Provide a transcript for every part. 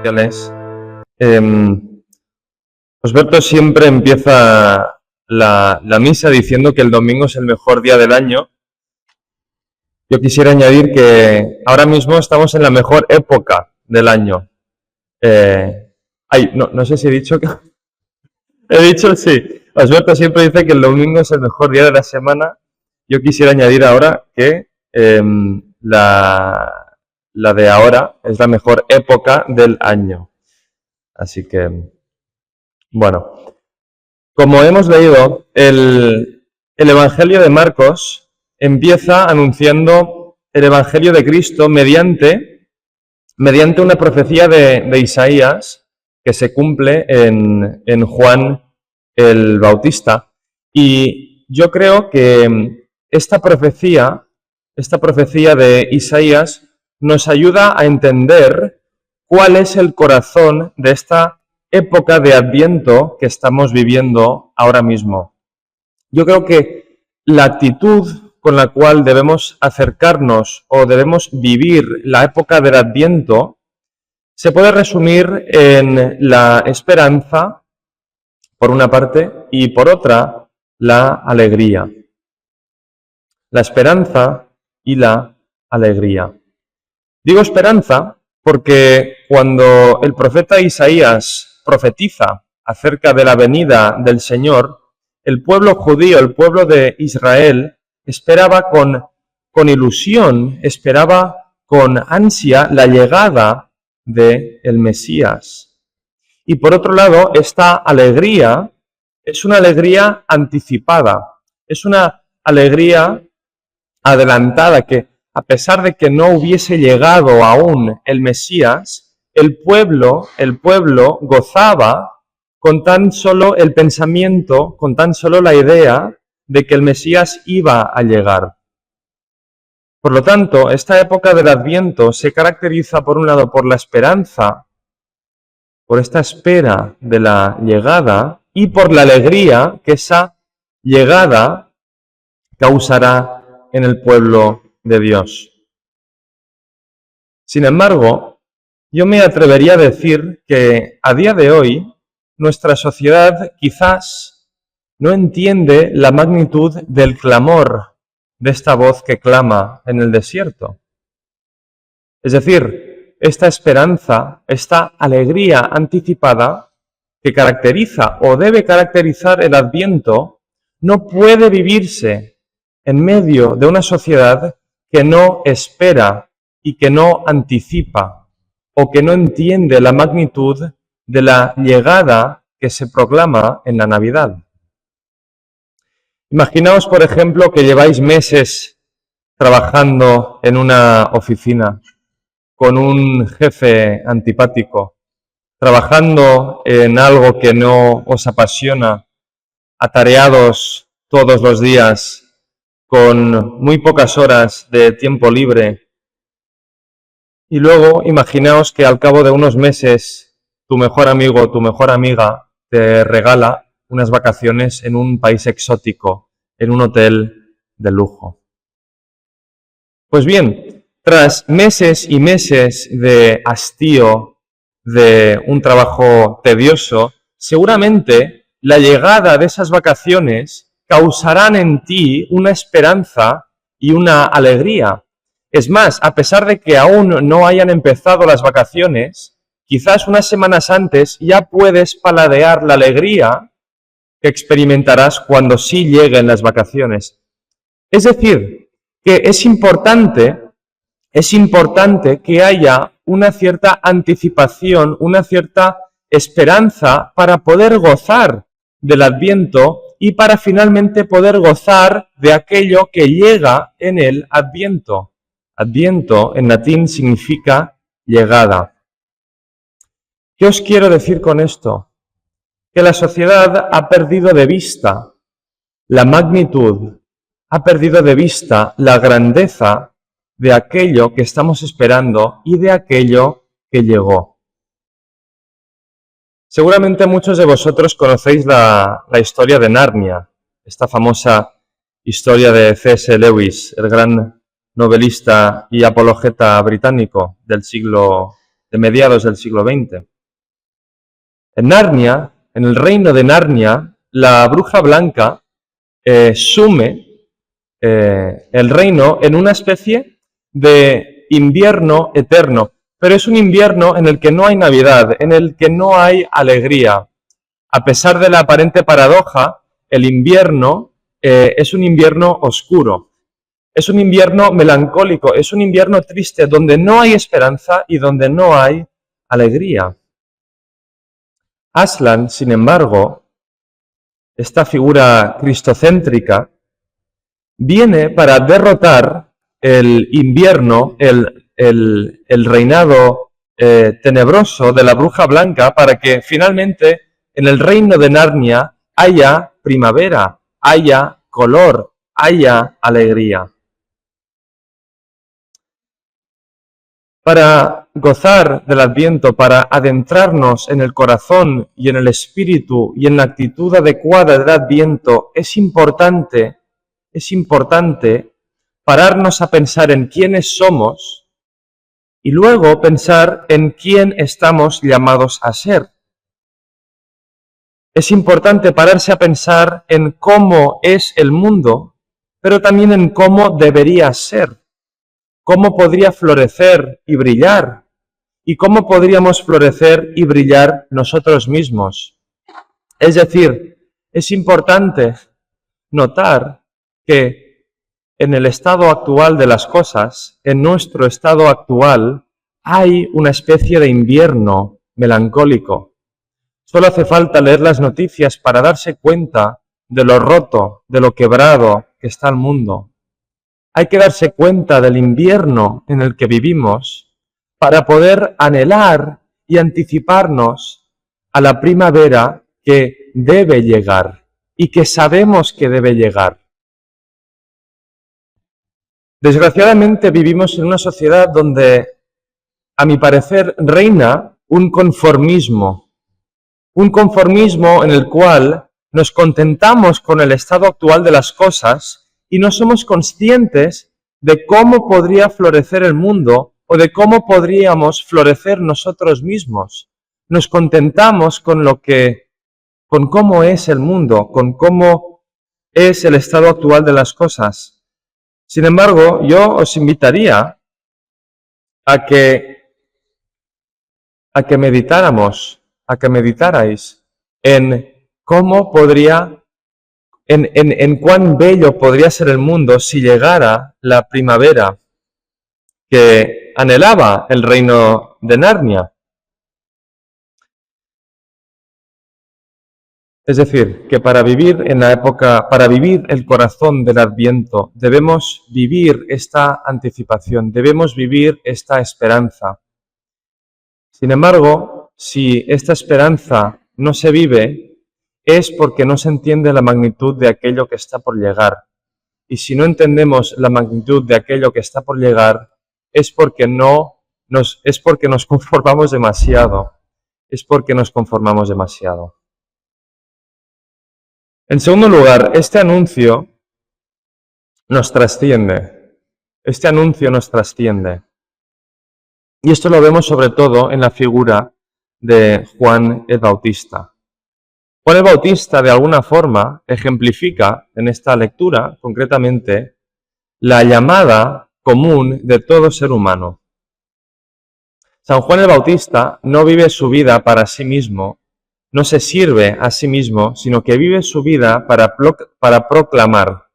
sociales. Osberto siempre empieza la misa diciendo que el domingo es el mejor día del año. Yo quisiera añadir que ahora mismo estamos en la mejor época del año. No sé si he dicho que... He dicho sí. Osberto siempre dice que el domingo es el mejor día de la semana. Yo quisiera añadir ahora que la de ahora es la mejor época del año. Así que, bueno, como hemos leído, el Evangelio de Marcos empieza anunciando el Evangelio de Cristo mediante una profecía de Isaías que se cumple en Juan el Bautista. Y yo creo que esta profecía de Isaías nos ayuda a entender cuál es el corazón de esta época de Adviento que estamos viviendo ahora mismo. Yo creo que la actitud con la cual debemos acercarnos o debemos vivir la época del Adviento se puede resumir en la esperanza, por una parte, y por otra, la alegría. La esperanza y la alegría. Digo esperanza porque cuando el profeta Isaías profetiza acerca de la venida del Señor, el pueblo judío, el pueblo de Israel, esperaba con ilusión, esperaba con ansia la llegada del Mesías. Y por otro lado, esta alegría es una alegría anticipada, es una alegría adelantada que, a pesar de que no hubiese llegado aún el Mesías, el pueblo gozaba con tan solo el pensamiento, con tan solo la idea de que el Mesías iba a llegar. Por lo tanto, esta época del Adviento se caracteriza, por un lado, por la esperanza, por esta espera de la llegada, y por la alegría que esa llegada causará en el pueblo de Dios. Sin embargo, yo me atrevería a decir que a día de hoy nuestra sociedad quizás no entiende la magnitud del clamor de esta voz que clama en el desierto. Es decir, esta esperanza, esta alegría anticipada que caracteriza o debe caracterizar el Adviento, no puede vivirse en medio de una sociedad que no espera y que no anticipa o que no entiende la magnitud de la llegada que se proclama en la Navidad. Imaginaos, por ejemplo, que lleváis meses trabajando en una oficina con un jefe antipático, trabajando en algo que no os apasiona, atareados todos los días, con muy pocas horas de tiempo libre. Y luego imaginaos que al cabo de unos meses tu mejor amigo o tu mejor amiga te regala unas vacaciones en un país exótico, en un hotel de lujo. Pues bien, tras meses y meses de hastío, de un trabajo tedioso, seguramente la llegada de esas vacaciones causarán en ti una esperanza y una alegría. Es más, a pesar de que aún no hayan empezado las vacaciones, quizás unas semanas antes ya puedes paladear la alegría que experimentarás cuando sí lleguen las vacaciones. Es decir, que es importante que haya una cierta anticipación, una cierta esperanza para poder gozar del Adviento y para finalmente poder gozar de aquello que llega en el Adviento. Adviento en latín significa llegada. ¿Qué os quiero decir con esto? Que la sociedad ha perdido de vista la magnitud, ha perdido de vista la grandeza de aquello que estamos esperando y de aquello que llegó. Seguramente muchos de vosotros conocéis la historia de Narnia, esta famosa historia de C.S. Lewis, el gran novelista y apologeta británico del siglo de mediados del siglo XX. En Narnia, en el reino de Narnia, la bruja blanca sume el reino en una especie de invierno eterno, pero es un invierno en el que no hay Navidad, en el que no hay alegría. A pesar de la aparente paradoja, el invierno es un invierno oscuro, es un invierno melancólico, es un invierno triste, donde no hay esperanza y donde no hay alegría. Aslan, sin embargo, esta figura cristocéntrica, viene para derrotar el invierno, el reinado tenebroso de la bruja blanca, para que finalmente en el reino de Narnia haya primavera, haya color, haya alegría. Para gozar del Adviento, para adentrarnos en el corazón y en el espíritu y en la actitud adecuada del Adviento, es importante pararnos a pensar en quiénes somos y luego pensar en quién estamos llamados a ser. Es importante pararse a pensar en cómo es el mundo, pero también en cómo debería ser, cómo podría florecer y brillar, y cómo podríamos florecer y brillar nosotros mismos. Es decir, es importante notar que en el estado actual de las cosas, en nuestro estado actual, hay una especie de invierno melancólico. Solo hace falta leer las noticias para darse cuenta de lo roto, de lo quebrado que está el mundo. Hay que darse cuenta del invierno en el que vivimos para poder anhelar y anticiparnos a la primavera que debe llegar y que sabemos que debe llegar. Desgraciadamente vivimos en una sociedad donde, a mi parecer, reina un conformismo en el cual nos contentamos con el estado actual de las cosas y no somos conscientes de cómo podría florecer el mundo o de cómo podríamos florecer nosotros mismos. Nos contentamos con cómo es el mundo, con cómo es el estado actual de las cosas. Sin embargo, yo os invitaría a que meditarais en cómo podría, en cuán bello podría ser el mundo si llegara la primavera que anhelaba el reino de Narnia. Es decir, que para vivir el corazón del Adviento, debemos vivir esta anticipación, debemos vivir esta esperanza. Sin embargo, si esta esperanza no se vive, es porque no se entiende la magnitud de aquello que está por llegar. Y si no entendemos la magnitud de aquello que está por llegar, es porque nos conformamos demasiado. Es porque nos conformamos demasiado. En segundo lugar, este anuncio nos trasciende. Este anuncio nos trasciende. Y esto lo vemos sobre todo en la figura de Juan el Bautista. Juan el Bautista, de alguna forma, ejemplifica en esta lectura, concretamente, la llamada común de todo ser humano. San Juan el Bautista no vive su vida para sí mismo, no se sirve a sí mismo, sino que vive su vida para proclamar.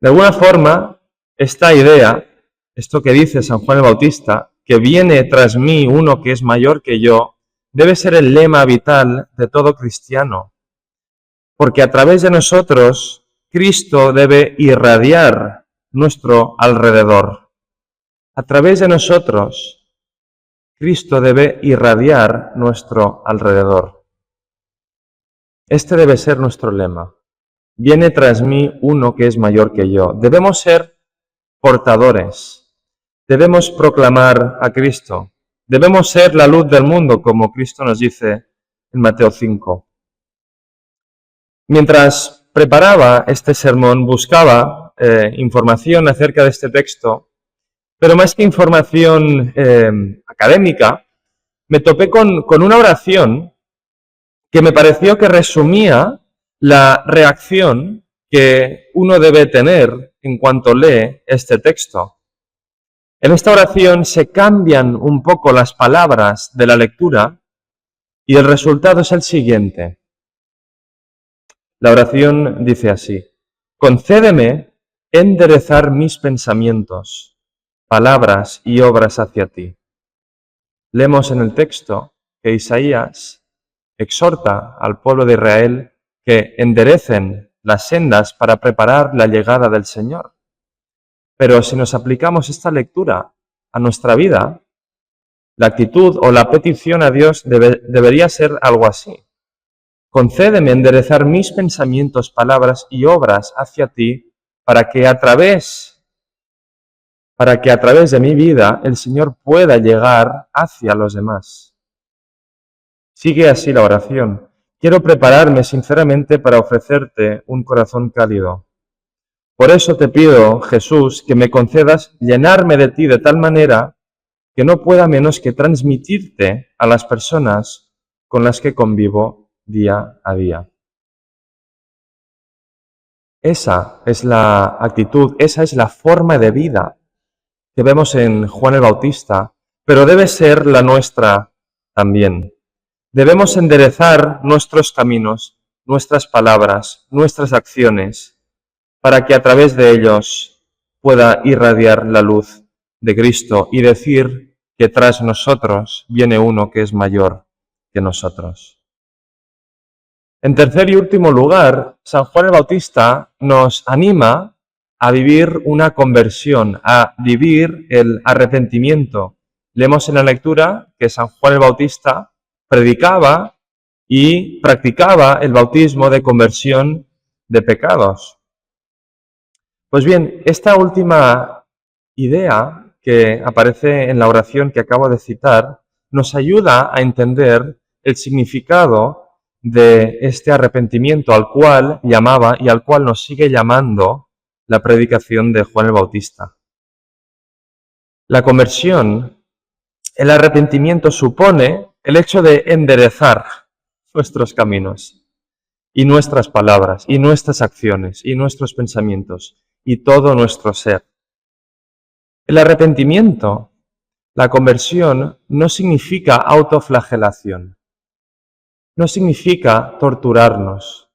De alguna forma, esta idea, esto que dice San Juan el Bautista, que viene tras mí uno que es mayor que yo, debe ser el lema vital de todo cristiano. Porque a través de nosotros, Cristo debe irradiar nuestro alrededor. A través de nosotros, Cristo debe irradiar nuestro alrededor. Este debe ser nuestro lema. Viene tras mí uno que es mayor que yo. Debemos ser portadores. Debemos proclamar a Cristo. Debemos ser la luz del mundo, como Cristo nos dice en Mateo 5. Mientras preparaba este sermón, buscaba información acerca de este texto Pero más que información académica, me topé con una oración que me pareció que resumía la reacción que uno debe tener en cuanto lee este texto. En esta oración se cambian un poco las palabras de la lectura y el resultado es el siguiente. La oración dice así: concédeme enderezar mis pensamientos, palabras y obras hacia ti. Leemos en el texto que Isaías exhorta al pueblo de Israel que enderecen las sendas para preparar la llegada del Señor. Pero si nos aplicamos esta lectura a nuestra vida, la actitud o la petición a Dios debería ser algo así. Concédeme enderezar mis pensamientos, palabras y obras hacia ti para que a través de mi vida el Señor pueda llegar hacia los demás. Sigue así la oración. Quiero prepararme sinceramente para ofrecerte un corazón cálido. Por eso te pido, Jesús, que me concedas llenarme de ti de tal manera que no pueda menos que transmitirte a las personas con las que convivo día a día. Esa es la actitud, esa es la forma de vida que vemos en Juan el Bautista, pero debe ser la nuestra también. Debemos enderezar nuestros caminos, nuestras palabras, nuestras acciones, para que a través de ellos pueda irradiar la luz de Cristo y decir que tras nosotros viene uno que es mayor que nosotros. En tercer y último lugar, San Juan el Bautista nos anima a vivir una conversión, a vivir el arrepentimiento. Leemos en la lectura que San Juan el Bautista predicaba y practicaba el bautismo de conversión de pecados. Pues bien, esta última idea que aparece en la oración que acabo de citar nos ayuda a entender el significado de este arrepentimiento al cual llamaba y al cual nos sigue llamando la predicación de Juan el Bautista. La conversión, el arrepentimiento supone el hecho de enderezar nuestros caminos y nuestras palabras y nuestras acciones y nuestros pensamientos y todo nuestro ser. El arrepentimiento, la conversión, no significa autoflagelación, no significa torturarnos.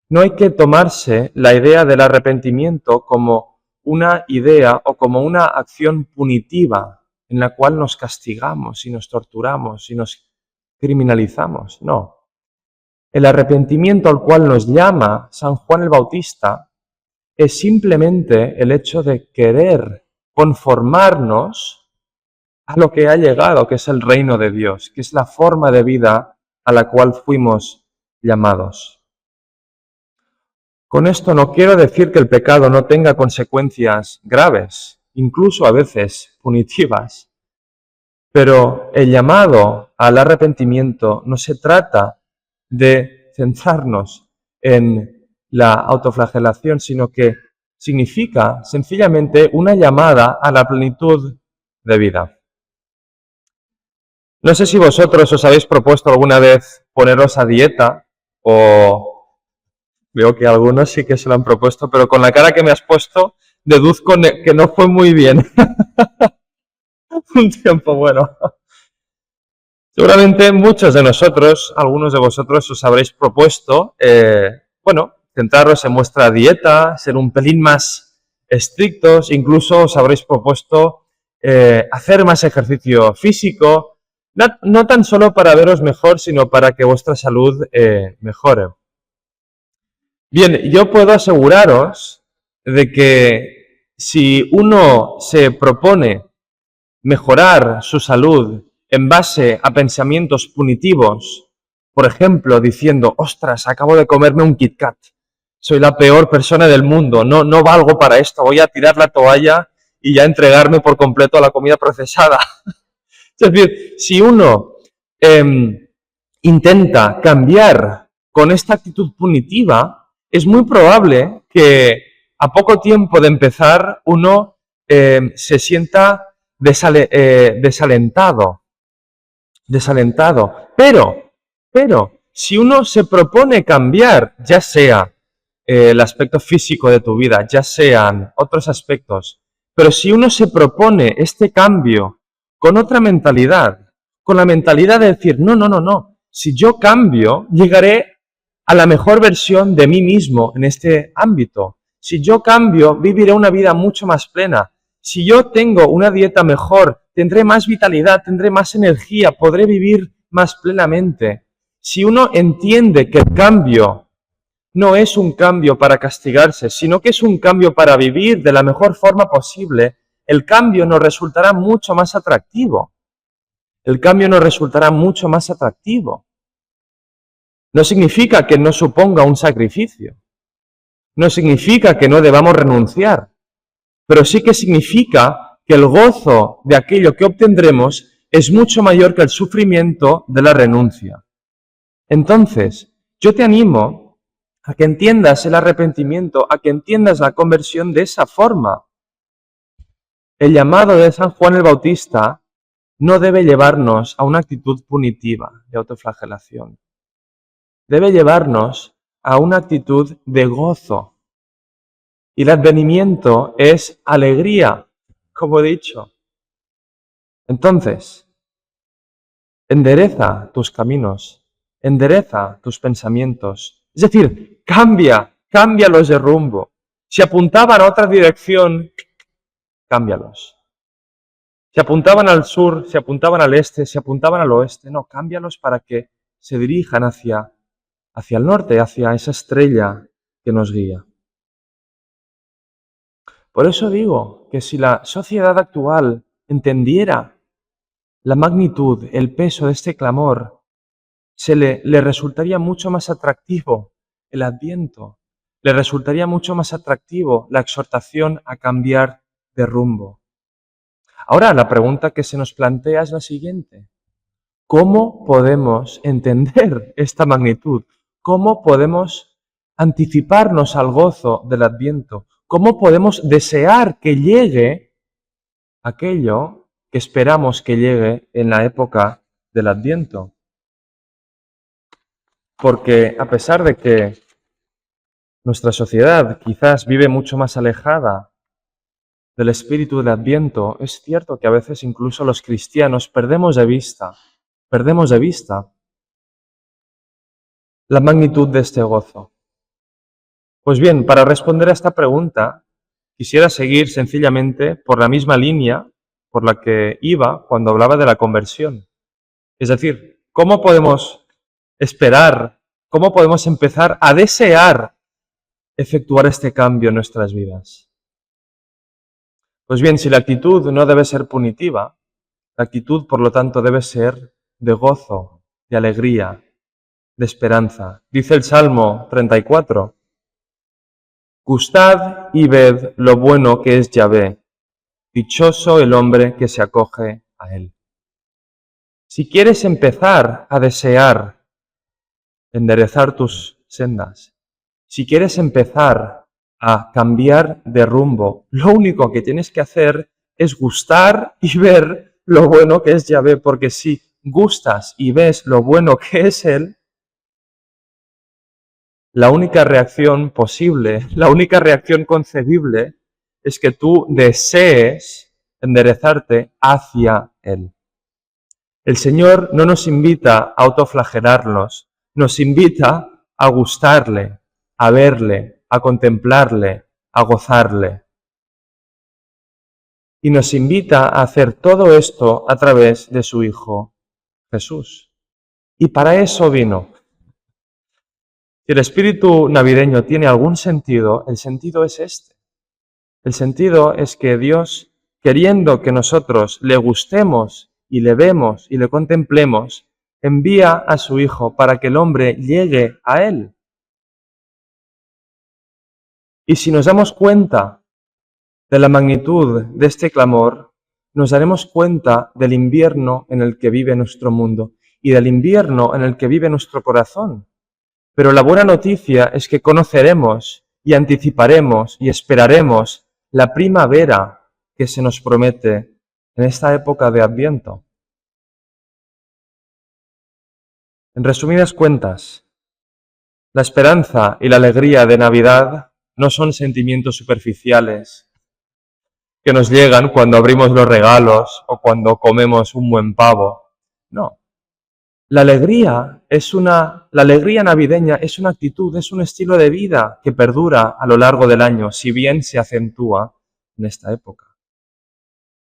No hay que tomarse la idea del arrepentimiento como una idea o como una acción punitiva en la cual nos castigamos y nos torturamos y nos criminalizamos. No. El arrepentimiento al cual nos llama San Juan el Bautista es simplemente el hecho de querer conformarnos a lo que ha llegado, que es el reino de Dios, que es la forma de vida a la cual fuimos llamados. Con esto no quiero decir que el pecado no tenga consecuencias graves, incluso a veces punitivas, pero el llamado al arrepentimiento no se trata de centrarnos en la autoflagelación, sino que significa sencillamente una llamada a la plenitud de vida. No sé si vosotros os habéis propuesto alguna vez poneros a dieta, o veo que algunos sí que se lo han propuesto, pero con la cara que me has puesto deduzco que no fue muy bien. Un tiempo bueno. Seguramente muchos de nosotros, algunos de vosotros os habréis propuesto, centraros en vuestra dieta, ser un pelín más estrictos, incluso os habréis propuesto hacer más ejercicio físico, no tan solo para veros mejor, sino para que vuestra salud mejore. Bien, yo puedo aseguraros de que si uno se propone mejorar su salud en base a pensamientos punitivos, por ejemplo, diciendo, ostras, acabo de comerme un Kit Kat, soy la peor persona del mundo, no valgo para esto, voy a tirar la toalla y ya entregarme por completo a la comida procesada. Es decir, si uno intenta cambiar con esta actitud punitiva, es muy probable que a poco tiempo de empezar uno se sienta desalentado. Pero, si uno se propone cambiar, ya sea el aspecto físico de tu vida, ya sean otros aspectos, pero si uno se propone este cambio con otra mentalidad, con la mentalidad de decir, no, si yo cambio, llegaré a la mejor versión de mí mismo en este ámbito. Si yo cambio, viviré una vida mucho más plena. Si yo tengo una dieta mejor, tendré más vitalidad, tendré más energía, podré vivir más plenamente. Si uno entiende que el cambio no es un cambio para castigarse, sino que es un cambio para vivir de la mejor forma posible, el cambio nos resultará mucho más atractivo. El cambio nos resultará mucho más atractivo. No significa que no suponga un sacrificio. No significa que no debamos renunciar. Pero sí que significa que el gozo de aquello que obtendremos es mucho mayor que el sufrimiento de la renuncia. Entonces, yo te animo a que entiendas el arrepentimiento, a que entiendas la conversión de esa forma. El llamado de San Juan el Bautista no debe llevarnos a una actitud punitiva de autoflagelación. Debe llevarnos a una actitud de gozo. Y el advenimiento es alegría, como he dicho. Entonces, endereza tus caminos, endereza tus pensamientos. Es decir, cámbialos de rumbo. Si apuntaban a otra dirección, cámbialos. Si apuntaban al sur, si apuntaban al este, si apuntaban al oeste, no, cámbialos para que se dirijan hacia el norte, hacia esa estrella que nos guía. Por eso digo que si la sociedad actual entendiera la magnitud, el peso de este clamor, le resultaría mucho más atractivo el Adviento, le resultaría mucho más atractivo la exhortación a cambiar de rumbo. Ahora, la pregunta que se nos plantea es la siguiente. ¿Cómo podemos entender esta magnitud? ¿Cómo podemos anticiparnos al gozo del Adviento? ¿Cómo podemos desear que llegue aquello que esperamos que llegue en la época del Adviento? Porque a pesar de que nuestra sociedad quizás vive mucho más alejada del espíritu del Adviento, es cierto que a veces incluso los cristianos perdemos de vista la magnitud de este gozo. Pues bien, para responder a esta pregunta, quisiera seguir sencillamente por la misma línea por la que iba cuando hablaba de la conversión. Es decir, ¿cómo podemos esperar, cómo podemos empezar a desear efectuar este cambio en nuestras vidas? Pues bien, si la actitud no debe ser punitiva, la actitud, por lo tanto, debe ser de gozo, de alegría, de esperanza. Dice el Salmo 34, «Gustad y ved lo bueno que es Yahvé, dichoso el hombre que se acoge a él». Si quieres empezar a desear enderezar tus sendas, si quieres empezar a cambiar de rumbo, lo único que tienes que hacer es gustar y ver lo bueno que es Yahvé, porque si gustas y ves lo bueno que es Él, la única reacción posible, la única reacción concebible es que tú desees enderezarte hacia Él. El Señor no nos invita a autoflagelarnos, nos invita a gustarle, a verle, a contemplarle, a gozarle. Y nos invita a hacer todo esto a través de su Hijo Jesús. Y para eso vino. Si el espíritu navideño tiene algún sentido, el sentido es este. El sentido es que Dios, queriendo que nosotros le gustemos y le vemos y le contemplemos, envía a su Hijo para que el hombre llegue a Él. Y si nos damos cuenta de la magnitud de este clamor, nos daremos cuenta del invierno en el que vive nuestro mundo y del invierno en el que vive nuestro corazón. Pero la buena noticia es que conoceremos y anticiparemos y esperaremos la primavera que se nos promete en esta época de Adviento? En resumidas cuentas, la esperanza y la alegría de Navidad no son sentimientos superficiales que nos llegan cuando abrimos los regalos o cuando comemos un buen pavo. No. La alegría navideña es una actitud, es un estilo de vida que perdura a lo largo del año, si bien se acentúa en esta época.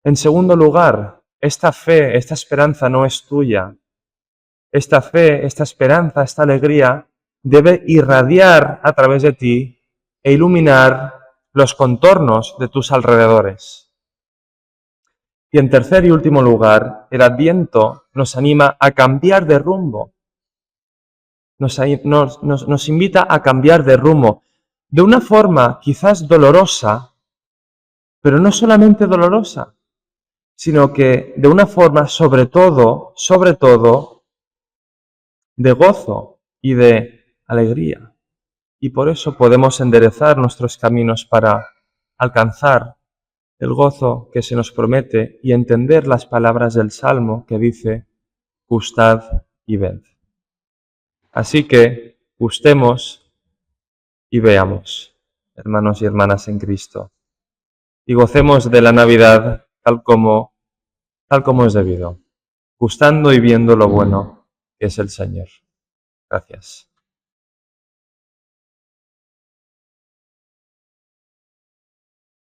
En segundo lugar, esta fe, esta esperanza no es tuya. Esta fe, esta esperanza, esta alegría debe irradiar a través de ti e iluminar los contornos de tus alrededores. Y en tercer y último lugar, el Adviento nos anima a cambiar de rumbo. Nos invita a cambiar de rumbo de una forma quizás dolorosa, pero no solamente dolorosa, sino que de una forma sobre todo, de gozo y de alegría. Y por eso podemos enderezar nuestros caminos para alcanzar el gozo que se nos promete y entender las palabras del Salmo que dice, gustad y ved. Así que gustemos y veamos, hermanos y hermanas en Cristo, y gocemos de la Navidad tal como es debido, gustando y viendo lo bueno que es el Señor. Gracias.